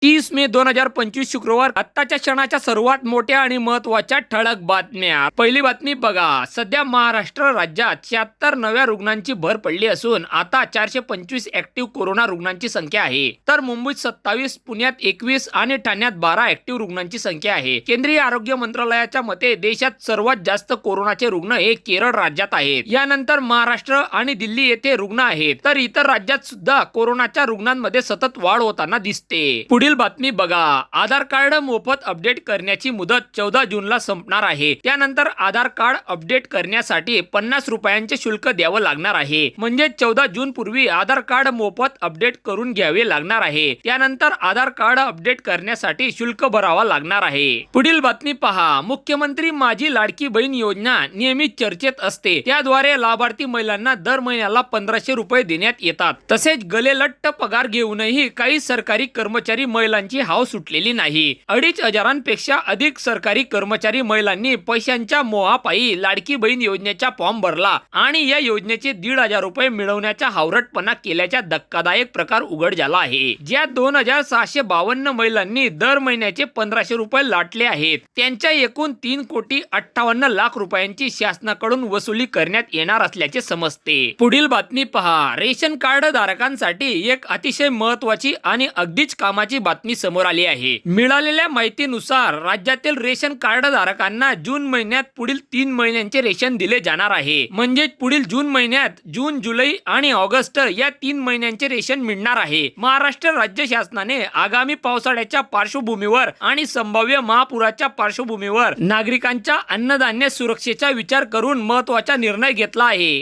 30 मे 2025 शुक्रवार आत्ताच्या क्षणाच्या सर्वात मोठ्या आणि महत्त्वाच्या ठळक बातम्या। पहिली बातमी बघा, सध्या महाराष्ट्र राज्यात 76 नव्या रुग्णांची भर पडली असून आता 425 ऍक्टिव्ह कोरोना रुग्णांची संख्या आहे। तर मुंबईत 27, पुण्यात 21 आणि ठाण्यात 12 ऍक्टिव्ह रुग्णांची संख्या आहे। केंद्रीय आरोग्य मंत्रालयाच्या मते देशात सर्वात जास्त कोरोनाचे रुग्ण हे केरळ राज्यात आहेत। यानंतर महाराष्ट्र आणि दिल्ली येथे रुग्ण आहेत। तर इतर राज्यात सुद्धा कोरोनाच्या रुग्णांमध्ये सतत वाढ होताना दिसते। पुढील बातमी बघा, आधार कार्ड मोफत अपडेट करण्याची मुदत 14 जूनला संपणार आहे। त्यानंतर आधार कार्ड अपडेट करण्यासाठी 50 रुपयांचे शुल्क द्यावं लागणार आहे। म्हणजे 14 जून पूर्वी आधार कार्ड मोफत अपडेट करून घ्यावे लागणार आहे। त्यानंतर आधार कार्ड अपडेट करण्यासाठी शुल्क भरावा लागणार आहे। पुढील बातमी पहा, मुख्यमंत्री माझी लाडकी बहीण योजना नियमित चर्चेत असते। त्याद्वारे लाभार्थी महिलांना दर महिन्याला 1500 रुपये देण्यात येतात। तसेच गलेलट्ट पगार घेऊनही काही सरकारी कर्मचारी महिलांची हाव सुटलेली नाही। 2500पेक्षा अधिक सरकारी कर्मचारी महिलांनी पैशांच्या मोहापायी लाडकी बहीण योजनेचा फॉर्म भरला आणि या योजनेचे 1500 रुपये मिळवण्याचा हावरटपणा केल्याचा धक्कादायक प्रकार उघड झाला आहे। ज्या 2652 महिलांनी दर महिन्याचे 1500 रुपये लाटले आहेत, त्यांच्या एकूण 3,58,00,000 रुपयांची शासनाकडून वसुली करण्यात येणार असल्याचे समजते। पुढील बातमी पहा, रेशन कार्ड धारकांसाठी एक अतिशय महत्त्वाची आणि अगदीच कामाची बातमी समोर आली आहे। मिळालेल्या माहितीनुसार राज्यातील रेशन कार्ड धारकांना जून महिन्यात पुढील 3 महिन्यांचे रेशन दिले जाणार आहे। म्हणजे पुढील जून महिन्यात जून, जुलै आणि ऑगस्ट या 3 महिन्यांचे रेशन मिळणार आहे। महाराष्ट्र राज्य शासनाने आगामी पावसाळ्याच्या पार्श्वभूमीवर आणि संभाव्य महापुराच्या पार्श्वभूमीवर नागरिकांच्या अन्नधान्य सुरक्षेचा विचार करून महत्त्वाचा निर्णय घेतला आहे।